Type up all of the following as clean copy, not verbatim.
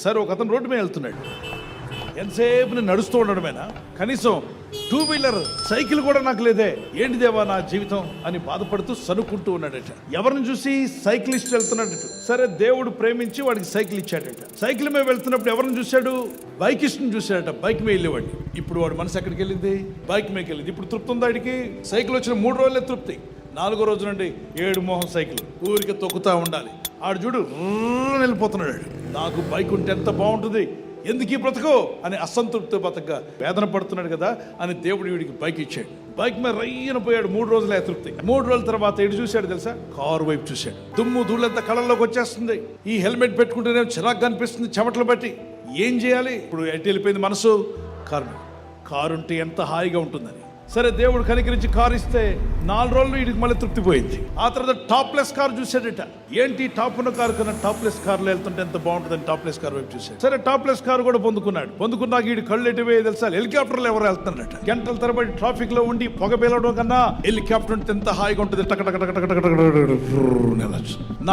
సరే ఒక అతను రోడ్డు మీద వెళ్తున్నాడు. ఎంతసేపు నేను నడుస్తూ ఉండడమేనా, కనీసం టూ వీలర్ సైకిల్ కూడా నాకు లేదే, ఏంటి దేవా నా జీవితం అని బాధపడుతూ సనుక్కుంటూ ఉన్నాడట. ఎవరిని చూసి? సైక్లిస్ట్ వెళ్తున్నాడట. సరే దేవుడు ప్రేమించి వాడికి సైకిల్ ఇచ్చాడట. సైకిల్ మీద వెళ్తున్నప్పుడు ఎవరిని చూశాడు? బైకిస్ట్ని చూశాడట. బైక్ మీద వెళ్ళేవాడిని. ఇప్పుడు వాడు మనసు ఎక్కడికి వెళ్ళింది? బైక్ మీదకి వెళ్ళింది. ఇప్పుడు తృప్తి ఉందా వాడికి? సైకిల్ వచ్చిన 3 రోజులే తృప్తి. 4వ రోజు నుండి 7 మోహం సైకిల్ ఊరికి తొక్కుతా ఉండాలి. ఆడు చూడు వెళ్ళిపోతున్నాడు. నాకు బైక్ ఉంటే ఎంత బాగుంటుంది, ఎందుకు ఈ బ్రతుకు అని అసంతృప్తి బతకగా వేదన పడుతున్నాడు కదా అని దేవుడు వీడికి బైక్ ఇచ్చాడు. బైక్ మీద రయ్యన పోయాడు. 3 రోజులే తృప్తి. 3 రోజుల తర్వాత ఎటు చూశాడు తెలుసా? కారు వైపు చూశాడు. దుమ్ము ధూళంతా కళ్ళల్లోకి వచ్చేస్తుంది. ఈ హెల్మెట్ పెట్టుకుంటేనే చిరాకు అనిపిస్తుంది చెమటలు బట్టి. ఏం చేయాలి? ఇప్పుడు ఎటు వెళ్ళిపోయింది మనసు? కారు ఉంటే ఎంత హాయిగా ఉంటుందని. సరే దేవుడు కనికరించి కారు ఇస్తే 4 రోజులు వీడికి మళ్ళీ తృప్తిపోయింది. ఆ తర్వాత టాప్లెస్ కారు చూశాడట. ఏంటి టాప్ ఉన్న కారు కన్నా టాప్లెస్ కారులో వెళ్తుంటే ఎంత బాగుంటుందని టాప్లెస్ కారు వైపు చూశాడు. సరే టాప్లెస్ కారు కూడా పొందుకున్నాడు. పొందుకున్నాక వీడి కళ్ళు ఎటువే తెలుసా? హెలికాప్టర్లో ఎవరు వెళ్తున్నాడట. గంటల తరబడి ట్రాఫిక్ లో ఉండి పొగ పేలడం కన్నా హెలికాప్టర్ ఉంటే ఎంత హాయిగా ఉంటుంది.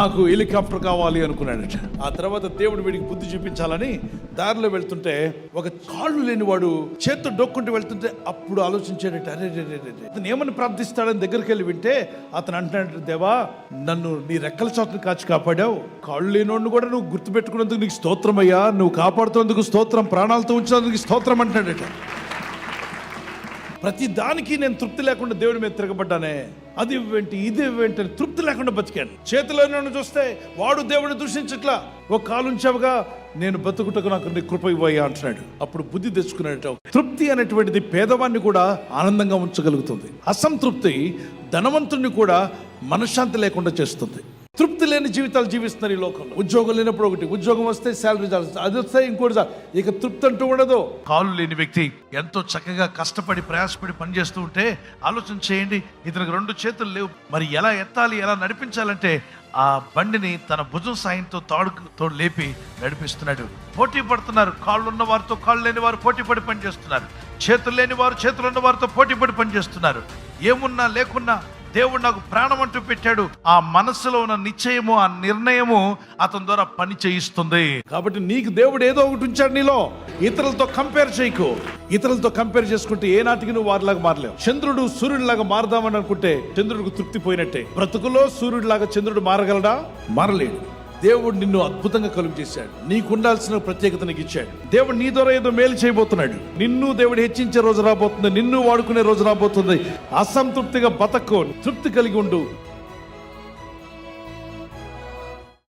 నాకు హెలికాప్టర్ కావాలి అనుకున్నాడట. ఆ తర్వాత దేవుడు వీడికి బుద్ధి చూపించాలని దారిలో వెళ్తుంటే ఒక కాళ్ళు లేని వాడు చేత్తో డొక్కుంటూ వెళ్తుంటే అప్పుడు ఆలోచించాడట, అతను ఏమని ప్రార్థిస్తాడని దగ్గరికి వెళ్ళి వింటే అతను అంటున్నాడు, దేవా నన్ను నీ రెక్కల చాటును కాచి కాపాడావు, కాళ్ళు లేనోడిని కూడా నువ్వు గుర్తుపెట్టుకున్నందుకు నీకు స్తోత్రం అయ్యా, నువ్వు కాపాడుతున్నందుకు స్తోత్రం, ప్రాణాలతో ఉంచినందుకు స్తోత్రం అంటున్నాడట. ప్రతి దానికి నేను తృప్తి లేకుండా దేవుడి మీద తిరగబడ్డానే, అది ఇవ్వేంటి ఇది ఇవ్వేంటి అని తృప్తి లేకుండా బతికాను. చేతిలో చూస్తే వాడు దేవుడిని దూషించట్లా, ఒక కాలు ఉంచావుగా నేను బతుకుటకు నాకు నీ కృప ఇవ్వయ్యా అంటున్నాడు. అప్పుడు బుద్ధి తెచ్చుకున్నాడట. తృప్తి అనేటువంటిది పేదవాన్ని కూడా ఆనందంగా ఉంచగలుగుతుంది. అసంతృప్తి ధనవంతుడిని కూడా మనశ్శాంతి లేకుండా చేస్తుంది. తృప్తి లేని జీవితాలు జీవిస్తున్నారు ఈ లోకంలో. ఉద్యోగం లేనప్పుడు ఒకటి, ఉద్యోగం వస్తే శాలరీ అది వస్తే ఇంకోటి, ఇక తృప్తి అంటూ ఉండదు. కాలు లేని వ్యక్తి ఎంతో చక్కగా కష్టపడి ప్రయాసపడి పనిచేస్తూ ఉంటే ఆలోచన చేయండి, ఇతనికి 2 చేతులు లేవు, మరి ఎలా ఎత్తాలి, ఎలా నడిపించాలంటే ఆ బండిని తన భుజం సాయంతో తాడుతో లేపి నడిపిస్తున్నాడు. పోటీ పడుతున్నారు. కాళ్ళు ఉన్న వారితో కాళ్ళు లేని వారు పోటీ పడి పనిచేస్తున్నారు. చేతులు లేని వారు చేతులు ఉన్న వారితో పోటీ పడి పనిచేస్తున్నారు. ఏమున్నా లేకున్నా దేవుడు నాకు ప్రాణం అంటూ పెట్టాడు. ఆ మనసులో ఉన్న నిశ్చయము, ఆ నిర్ణయము అతని ద్వారా పని చేయిస్తుంది. కాబట్టి నీకు దేవుడు ఏదో ఒకటి ఉంచాడు నీలో. ఇతరులతో కంపేర్ చేయకు. ఇతరులతో కంపేర్ చేసుకుంటే ఏ నాటికి నువ్వు వారిలాగా మారలేవు. చంద్రుడు సూర్యుడిలాగా మారదామని అనుకుంటే చంద్రుడికి తృప్తి పోయినట్టే. బ్రతుకులో సూర్యుడిలాగా చంద్రుడు మారగలడా? మారలేడు. దేవుడు నిన్ను అద్భుతంగా కలుగు చేశాడు. నీకు ఉండాల్సిన ప్రత్యేకత నీకు ఇచ్చాడు. దేవుడు నీ ద్వారా ఏదో మేలు చేయబోతున్నాడు. నిన్ను దేవుడు హెచ్చించే రోజు రాబోతుంది. నిన్ను వాడుకునే రోజు రాబోతుంది. అసంతృప్తిగా బతకు, తృప్తి కలిగి ఉండు.